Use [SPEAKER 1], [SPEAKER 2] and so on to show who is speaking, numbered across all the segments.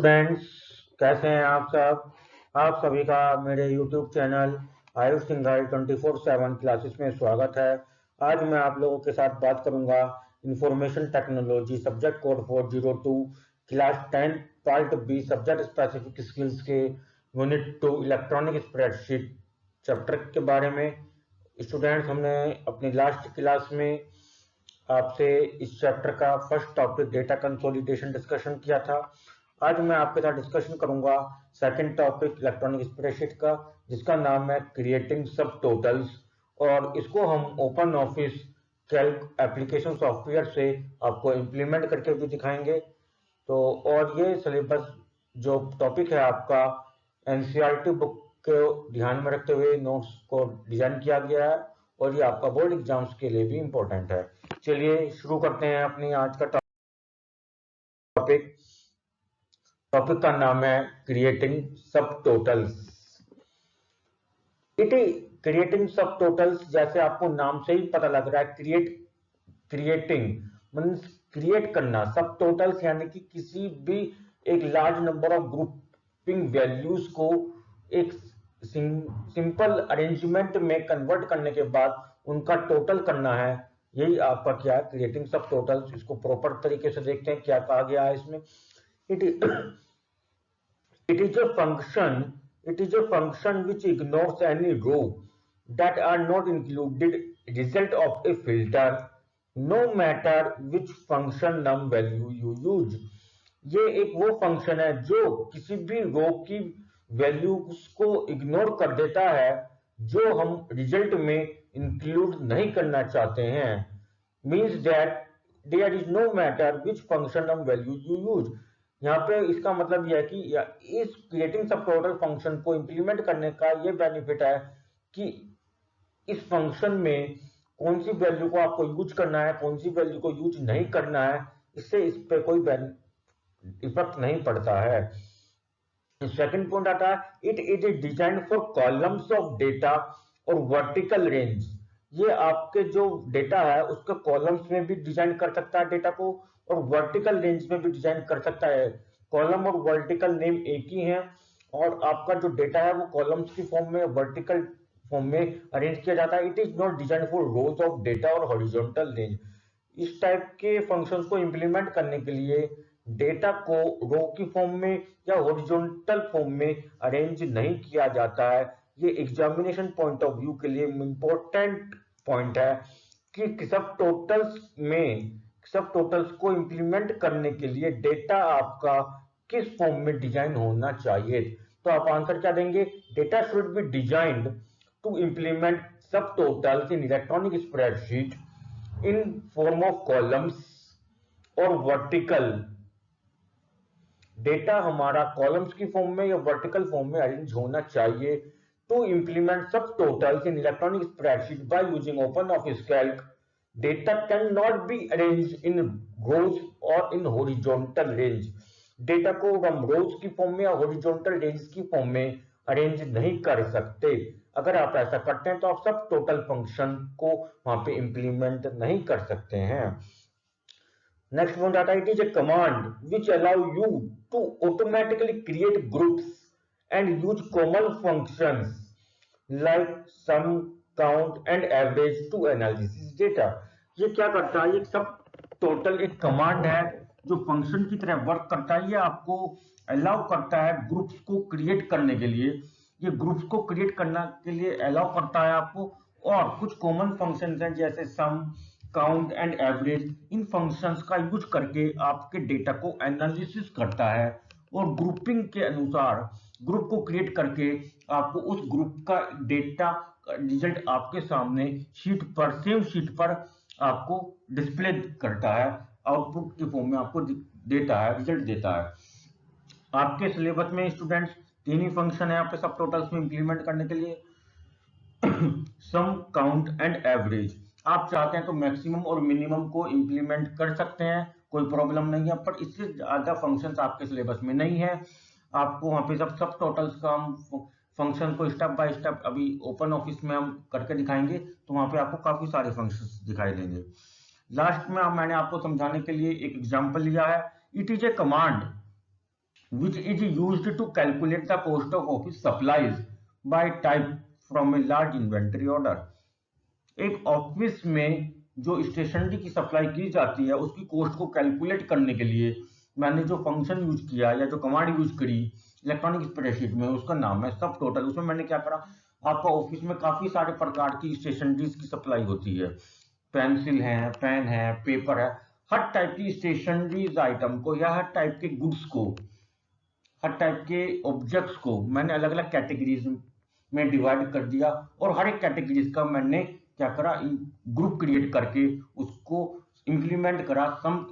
[SPEAKER 1] Students, कैसे हैं आप सब। आप सभी का मेरे YouTube channel Ayush Singhal 24/7 classes में स्वागत है। आज मैं आप लोगों के साथ बात करूंगा information technology subject code 402 class 10 part be subject specific skills के यूनिट 2 इलेक्ट्रॉनिक स्प्रेडशीट चैप्टर के बारे में। स्टूडेंट्स, हमने अपनी लास्ट क्लास में आपसे इस चैप्टर का first topic data consolidation discussion किया था। आज मैं आपके साथ डिस्कशन करूंगा सेकंड टॉपिक इलेक्ट्रॉनिक स्प्रेडशीट का, जिसका नाम है क्रिएटिंग सब टोटल्स, और इसको हम open office Calc application software से आपको इम्प्लीमेंट करके भी दिखाएंगे। तो और ये सिलेबस जो टॉपिक है आपका एनसीईआरटी बुक को ध्यान में रखते हुए नोट्स को डिजाइन किया गया है, और ये आपका बोर्ड एग्जाम्स के लिए भी इम्पोर्टेंट है। चलिए शुरू करते हैं अपनी आज का टॉपिक। टॉपिक का नाम है क्रिएटिंग सब टोटल्स। क्रिएटिंग सब टोटल्स, जैसे आपको नाम से ही पता लग रहा है, क्रिएटिंग मींस क्रिएट करना, सब टोटल्स यानी कि किसी भी एक large number of grouping values को एक सिंपल अरेंजमेंट में कन्वर्ट करने के बाद उनका टोटल करना है। यही आपका क्या है, क्रिएटिंग सब टोटल्स। इसको प्रॉपर तरीके से देखते हैं क्या कहा गया है इसमें। It is a function which ignores any row that are not included result of a filter, no matter which function num value you use। ये एक वो फंक्शन है जो किसी भी रो की वैल्यूज को इग्नोर कर देता है जो हम रिजल्ट में इंक्लूड नहीं करना चाहते हैं। Means that there is no matter which function num value you use. यहाँ पे इसका मतलब यह है कि इस क्रिएटिंग सब टोटल फंक्शन को इंप्लीमेंट करने का ये बेनिफिट है कि इस फंक्शन में कौन सी वैल्यू को आपको यूज करना है, कौन सी वैल्यू को यूज नहीं करना है, इससे इस पे कोई इफेक्ट नहीं पड़ता है। सेकंड पॉइंट आता है, it is design for columns of data और वर्टिकल रेंज। ये आपके जो डेटा है उसके कॉलम्स में भी डिजाइन कर सकता है डेटा को, और वर्टिकल रेंज में भी डिजाइन कर सकता है। कॉलम और वर्टिकल नेम एक ही हैं, और आपका जो डेटा है वो कॉलम्स की फॉर्म में वर्टिकल फॉर्म में अरेंज किया जाता है। It is not design for rose of data और हॉरिजॉन्टल रेंज। इस टाइप के फंक्शंस को इंप्लीमेंट करने के लिए डेटा को रो की फॉर्म में या हॉरिजॉन्टल फॉर्म में अरेंज नहीं किया जाता है। ये एग्जामिनेशन पॉइंट ऑफ व्यू के लिए इंपॉर्टेंट पॉइंट है कि सब टोटल्स को इंप्लीमेंट करने के लिए डेटा आपका किस फॉर्म में डिजाइन होना चाहिए। तो आप आंसर क्या देंगे, data should be designed to implement subtotals in electronic spreadsheet in form of columns और वर्टिकल। डेटा हमारा कॉलम्स की फॉर्म में या वर्टिकल फॉर्म में अरेंज होना चाहिए। To implement subtotals in electronic spreadsheet by using OpenOffice Calc, data cannot be arranged in rows or in horizontal range। Data को हम रोज की फॉर्म में या हॉरिजॉन्टल रेंज की फॉर्म में अरेंज नहीं कर सकते। अगर आप ऐसा करते हैं तो आप सब टोटल फंक्शन को वहां पे इंप्लीमेंट नहीं कर सकते हैं। नेक्स्ट पॉइंट आता है, it is a command which allow you to automatically create groups and use common functions like sum, count and average to analysis data. ये क्या करता है, ये सब टोटल एक कमांड है जो फंक्शन की तरह वर्क करता है। ये आपको अलाउ करता है ग्रुप्स को क्रिएट करने के लिए। ये ग्रुप्स को क्रिएट करने के लिए अलाउ करता है आपको, और कुछ कॉमन फंक्शंस हैं जैसे सम, काउंट एंड एवरेज। इन फंक्शंस का यूज करके आपके डेटा को एनालिसिस करता है, और ग्रुपिंग के अनुसार ग्रुप को क्रिएट करके आपको उस ग्रुप का डेटा रिजल्ट आपके सामने सेम शीट पर आपको डिस्प्ले करता है, आउटपुट की फॉर्म में आपको देता है, रिजल्ट देता है। आपके सिलेबस में स्टूडेंट्स 3 ही फंक्शन है आपके सब टोटल्स में इंप्लीमेंट करने के लिए, सम, काउंट एंड एवरेज। आप चाहते हैं तो मैक्सिमम और मिनिमम को इंप्लीमेंट कर सकते हैं, कोई प्रॉब्लम नहीं है, पर इससे ज्यादा फंक्शंस आपके सिलेबस में नहीं है। आपको वहां पे सब टोटल्स का हम फंक्शन को स्टेप बाय स्टेप अभी ओपन ऑफिस में हम करके दिखाएंगे, तो वहां पे आपको काफी सारे फंक्शंस दिखाई देंगे। लास्ट में मैंने आपको समझाने के लिए एक एग्जांपल लिया है। It is a command which is used to calculate the cost of office supplies by type from a large inventory order। एक ऑफिस में जो स्टेशनरी की सप्लाई की जाती है उसकी कॉस्ट को कैलकुलेट करने के लिए मैंने जो फंक्शन यूज किया या जो कमांड यूज करी इलेक्ट्रॉनिक स्प्रेडशीट में, उसका नाम है सब टोटल। उसमें मैंने क्या करा, आपका ऑफिस में काफी सारे प्रकार की स्टेशनरीज की सप्लाई होती है, पेंसिल है, पेन है, पेपर है, हर टाइप की स्टेशनरीज आइटम को या हर टाइप के गुड्स को, हर टाइप के ऑब्जेक्ट्स को मैंने अलग अलग कैटेगरीज में डिवाइड कर दिया और हर एक कैटेगरीज का मैंने क्या करा, ग्रुप क्रिएट करके उसको इंप्लीमेंट करा। सम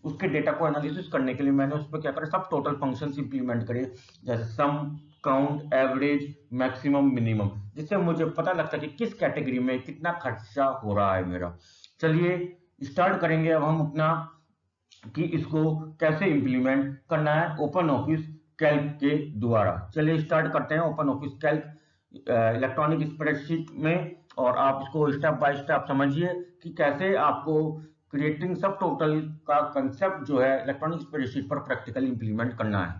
[SPEAKER 1] उसके डेटा को एनालिसिस करने के लिए मैंने उस पर क्या करा, सब टोटल फंक्शंस इंप्लीमेंट करे, जैसे sum, count, average, maximum, minimum, जिससे मुझे पता लगता है कि किस कैटेगरी में कितना खर्चा हो रहा है मेरा। चलिए स्टार्ट करेंगे अब हम अपना कि इसको कैसे इंप्लीमेंट करना है ओपन ऑफिस कैल्क के द्वारा। चलिए स्टार्ट करते हैं open office Calc electronic spreadsheet में, और आप इसको स्टेप बाय स्टेप समझिए कि कैसे आपको क्रिएटिंग सब टोटल का कंसेप्ट जो है इलेक्ट्रॉनिक स्प्रेडशीट पर प्रैक्टिकली इंप्लीमेंट करना है।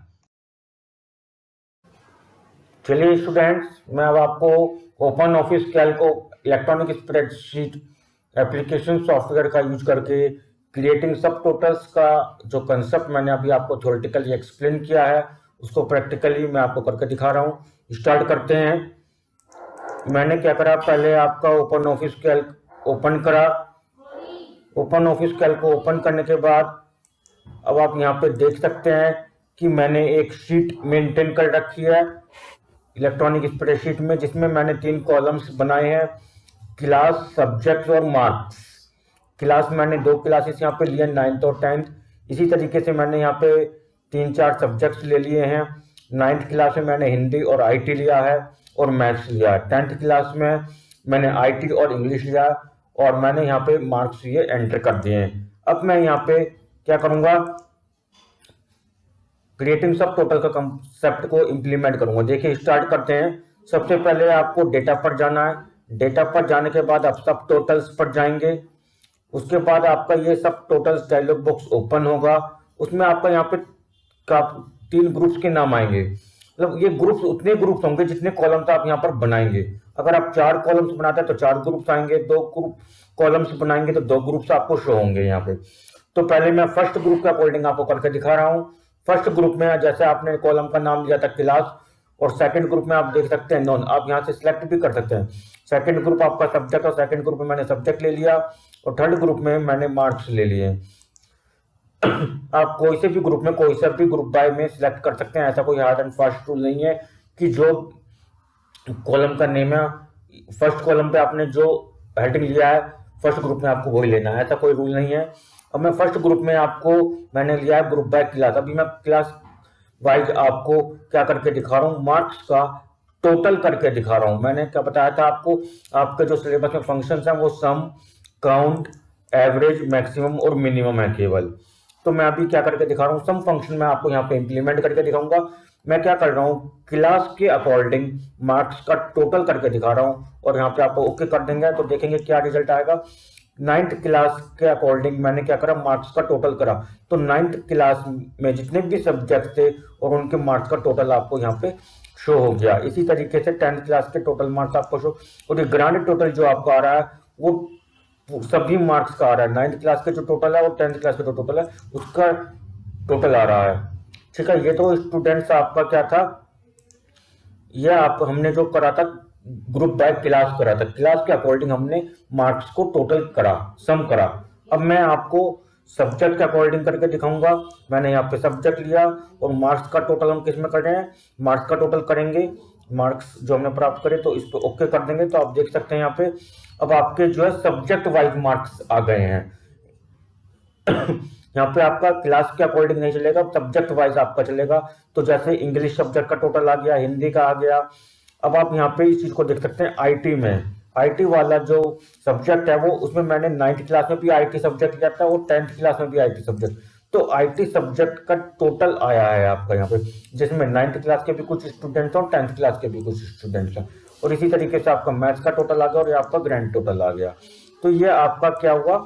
[SPEAKER 1] चलिए स्टूडेंट्स, मैं अब आपको ओपन ऑफिस कैल्क को इलेक्ट्रॉनिक स्प्रेडशीट एप्लीकेशन सॉफ्टवेयर का यूज करके क्रिएटिंग सब टोटल्स का जो कंसेप्ट मैंने अभी आपको थ्योरेटिकली एक्सप्लेन किया है उसको प्रैक्टिकली मैं आपको करके दिखा रहा हूँ। स्टार्ट करते हैं। मैंने क्या करा, पहले आपका ओपन ऑफिस कैल्क ओपन करा। ओपन ऑफिस कैल्क को ओपन करने के बाद अब आप यहाँ पे देख सकते हैं कि मैंने एक शीट मेंटेन कर रखी है इलेक्ट्रॉनिक स्प्रेडशीट में, जिसमें मैंने 3 कॉलम्स बनाए हैं, क्लास, सब्जेक्ट और मार्क्स। क्लास मैंने 2 क्लासेस यहाँ पे लिए, 9th और 10th। इसी तरीके से मैंने यहाँ पे 3-4 सब्जेक्ट्स ले लिए हैं। 9th क्लास में मैंने हिंदी और आईटी लिया है और मैथ्स लिया है। 10th क्लास में मैंने आईटी और इंग्लिश लिया है और मैंने यहाँ पे मार्क्स ये एंटर कर दिए हैं। अब मैं यहाँ पे क्या करूँगा, क्रिएटिंग सब टोटल का कंसेप्ट को इंप्लीमेंट करूँगा। देखिए स्टार्ट करते हैं। सबसे पहले आपको डेटा पर जाना है। डेटा पर जाने के बाद आप सब टोटल्स पर जाएंगे। उसके बाद आपका ये सब टोटल्स डायलॉग बॉक्स ओपन होगा। उसमें आपका यहाँ पे 3 ग्रुप्स के नाम आएंगे। मतलब ये ग्रुप्स उतने ग्रुप्स होंगे जितने कॉलम्स आप यहाँ पर बनाएंगे। अगर आप 4 कॉलम्स बनाते हैं तो 4 ग्रुप्स आएंगे, 2 ग्रुप कॉलम्स बनाएंगे तो 2 ग्रुप्स आपको शो होंगे यहाँ पे। तो पहले मैं फर्स्ट ग्रुप का अकॉर्डिंग आपको करके दिखा रहा हूँ। फर्स्ट ग्रुप में जैसे आपने कॉलम का नाम लिया था क्लास, और सेकंड ग्रुप में आप देख सकते हैं नॉन। आप यहाँ से सिलेक्ट भी कर सकते हैं। सेकंड ग्रुप आपका सब्जेक्ट, और सेकंड ग्रुप में मैंने सब्जेक्ट ले लिया, और थर्ड ग्रुप में मैंने मार्क्स ले लिए। आप कोई से भी ग्रुप में कोई सा भी ग्रुप बाय में सिलेक्ट कर सकते हैं। ऐसा कोई हार्ड एंड फास्ट रूल नहीं है कि जो कॉलम का नेम है, फर्स्ट कॉलम पे आपने जो हेडिंग लिया है फर्स्ट ग्रुप में आपको वही लेना है, ऐसा कोई रूल नहीं है। अब मैं फर्स्ट ग्रुप में आपको मैंने लिया है ग्रुप बाय क्लास। अभी मैं क्लास वाइज आपको क्या करके दिखा रहा हूँ, मार्क्स का टोटल करके दिखा रहा हूँ। मैंने क्या बताया था आपको, आपके जो सिलेबस में फंक्शंस हैं वो सम, काउंट, एवरेज, मैक्सिमम और मिनिमम है केवल। तो मैं अभी क्या करके दिखा रहा हूँ, सम फंक्शन में आपको यहाँ पे इंप्लीमेंट करके दिखाऊंगा। मैं क्या कर रहा हूँ, क्लास के अकॉर्डिंग मार्क्स का टोटल करके दिखा रहा हूँ, और यहाँ पे आपको ओके कर देंगे तो देखेंगे क्या रिजल्ट आएगा। 9th क्लास के अकॉर्डिंग मैंने क्या करा, मार्क्स का टोटल करा। तो 9th क्लास में जितने भी सब्जेक्ट थे और उनके मार्क्स का टोटल आपको यहाँ पे शो हो गया। इसी तरीके से 10th क्लास के टोटल मार्क्स आपको शो, और ये ग्रांड टोटल जो आपको आ रहा है वो सभी मार्क्स का आ रहा है। 9th क्लास के जो टोटल है और 10th क्लास के जो टोटल है उसका टोटल आ रहा है। ठीक है, ये तो स्टूडेंट्स आपका क्या था, ये आप हमने जो करा था ग्रुप बाय क्लास करा था। क्लास के अकॉर्डिंग हमने मार्क्स को टोटल करा, सम करा। अब मैं आपको सब्जेक्ट के अकॉर्डिंग करके दिखाऊंगा। मैंने यहाँ पे सब्जेक्ट लिया और मार्क्स का टोटल हम किस में कर रहे हैं, मार्क्स का टोटल करेंगे। मार्क्स जो हमने प्राप्त करे तो इस पे ओके कर देंगे। तो आप देख सकते हैं यहाँ पे अब आपके जो है सब्जेक्ट वाइज मार्क्स आ गए हैं। यहाँ पे आपका क्लास के अकॉर्डिंग नहीं चलेगा, सब्जेक्ट वाइज आपका चलेगा। तो जैसे इंग्लिश सब्जेक्ट का टोटल आ गया, हिंदी का आ गया। अब आप यहाँ पे इस चीज को देख सकते हैं, आईटी में आईटी वाला जो सब्जेक्ट है वो, उसमें मैंने 9th क्लास में भी आईटी सब्जेक्ट लिया था और 10th क्लास में भी आईटी सब्जेक्ट। तो आईटी सब्जेक्ट का टोटल आया है आपका यहाँ पे, जिसमें 9th क्लास के भी कुछ स्टूडेंट्स और 10th क्लास के भी कुछ स्टूडेंट्स हैं। और इसी तरीके से आपका मैथ्स का टोटल आ गया और ये आपका ग्रैंड टोटल आ गया। तो ये आपका क्या हुआ,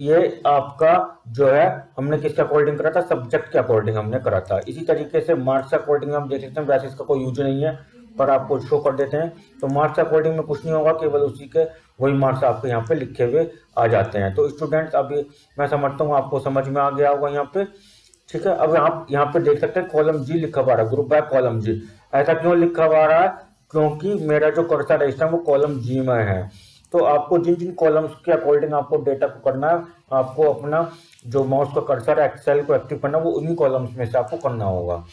[SPEAKER 1] ये आपका जो है हमने किसके अकॉर्डिंग करा था, सब्जेक्ट के अकॉर्डिंग हमने करा था। इसी तरीके से मार्क्स के अकॉर्डिंग हम देख सकते हैं, वैसे इसका कोई यूज नहीं है पर आपको शो कर देते हैं। तो मार्क्स के अकॉर्डिंग में कुछ नहीं होगा, केवल उसी के वही मार्क्स आपके यहाँ पे लिखे हुए आ जाते हैं। तो स्टूडेंट्स अभी मैं समझता हूँ आपको समझ में आ गया होगा यहाँ पे, ठीक है। अब आप यहाँ पे देख सकते हैं कॉलम जी लिखा हुआ रहा है, ग्रुप बाय कॉलम जी। ऐसा क्यों लिखा हुआ रहा है, क्योंकि मेरा जो कर्सर है इस टाइम वो कॉलम जी में है। तो आपको जिन जिन कॉलम्स के अकॉर्डिंग आपको डेटा को करना है, आपको अपना जो माउस का कर्सर है एक्सेल को एक्टिव करना है, वो उन्हीं कॉलम्स में से आपको करना होगा।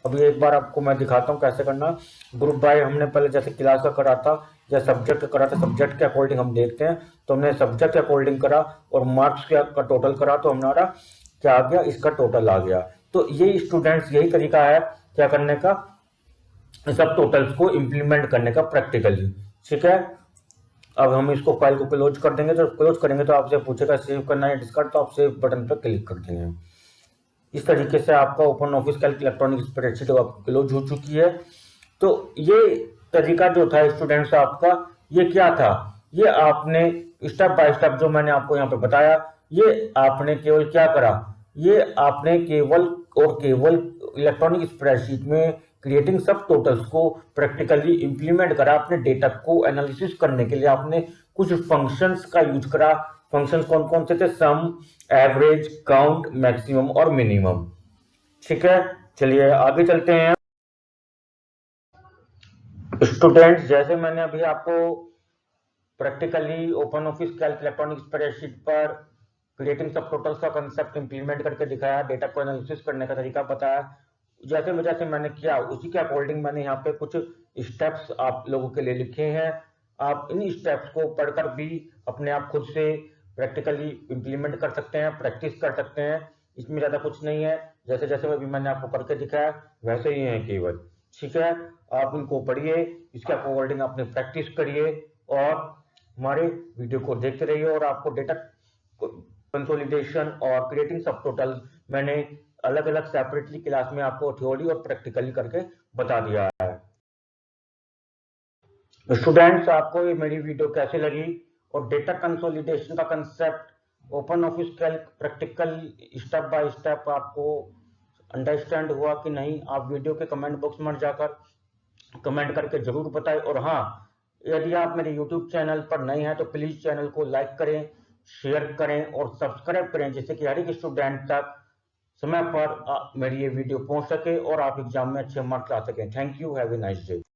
[SPEAKER 1] अभी एक बार आपको मैं दिखाता हूँ कैसे करना। ग्रुप बाय हमने पहले जैसे क्लास का करा था या सब्जेक्ट का करा था, सब्जेक्ट के अकॉर्डिंग हम देखते हैं। तो हमने सब्जेक्ट के अकॉर्डिंग करा और मार्क्स का टोटल करा, तो हमारा क्या आ गया, इसका टोटल आ गया। तो ये स्टूडेंट्स यही तरीका है क्या करने का, सब टोटल्स को इंप्लीमेंट करने का प्रैक्टिकली, ठीक है। अब हम इसको फाइल को क्लोज कर देंगे, तो क्लोज करेंगे तो आपसे पूछेगा सेव करना है डिस्कार्ड, तो आप सेव बटन पर क्लिक कर देंगे। इस तरीके से आपका open office Calc electronic spreadsheet आपको क्लोज हो चुकी है। तो ये तरीका जो था स्टूडेंट्स आपका, ये क्या था, ये आपने स्टेप बाय स्टेप जो मैंने आपको यहाँ पे बताया, ये आपने केवल क्या करा, ये आपने केवल और केवल इलेक्ट्रॉनिक स्प्रेडशीट में क्रिएटिंग सब टोटल्स को प्रैक्टिकली इंप्लीमेंट करा। अपने डेटा को एनालिसिस करने के लिए आपने कुछ फंक्शंस का यूज करा। फंक्शंस कौन कौन से थे, सम, एवरेज, काउंट, मैक्सिमम और मिनिमम, ठीक है। चलिए आगे चलते हैं। स्टूडेंट्स जैसे मैंने अभी आपको practically open office Calc electronic spreadsheet पर क्रिएटिंग सब टोटल्स का कंसेप्ट इंप्लीमेंट करके दिखाया, डेटा को एनालिसिस करने का तरीका बताया, जैसे जैसे मैंने किया उसी के अकॉर्डिंग मैंने यहाँ पे कुछ स्टेप्स आप लोगों के लिए लिखे हैं। आप इन स्टेप्स को पढ़कर भी अपने आप खुद से प्रैक्टिकली इंप्लीमेंट कर सकते हैं, प्रैक्टिस कर सकते हैं। इसमें ज्यादा कुछ नहीं है, जैसे जैसे अभी मैंने आपको करके दिखाया वैसे ही है केवल, ठीक है। आप इनको पढ़िए, इसके अकॉर्डिंग अपने प्रैक्टिस करिए और हमारे वीडियो को देखते रहिए। और आपको डेटा कंसोलिडेशन और क्रिएटिंग सब टोटल मैंने अलग अलग सेपरेटली क्लास में आपको थ्योरी और प्रैक्टिकली करके बता दिया है। स्टूडेंट्स आपको ये मेरी वीडियो कैसे लगी और डेटा कंसोलिडेशन का concept open office Calc practical step by step आपको अंडरस्टैंड हुआ कि नहीं, आप वीडियो के कमेंट बॉक्स में जाकर कमेंट करके जरूर बताएं। और हाँ, यदि आप मेरे यूट्यूब चैनल पर नए हैं तो प्लीज चैनल को लाइक करें, शेयर करें और सब्सक्राइब करें, जिससे कि हर एक स्टूडेंट तक समय पर मेरी ये वीडियो पहुंच सके और आप एग्जाम में अच्छे मार्क्स ला सकें। Thank you, have a nice day.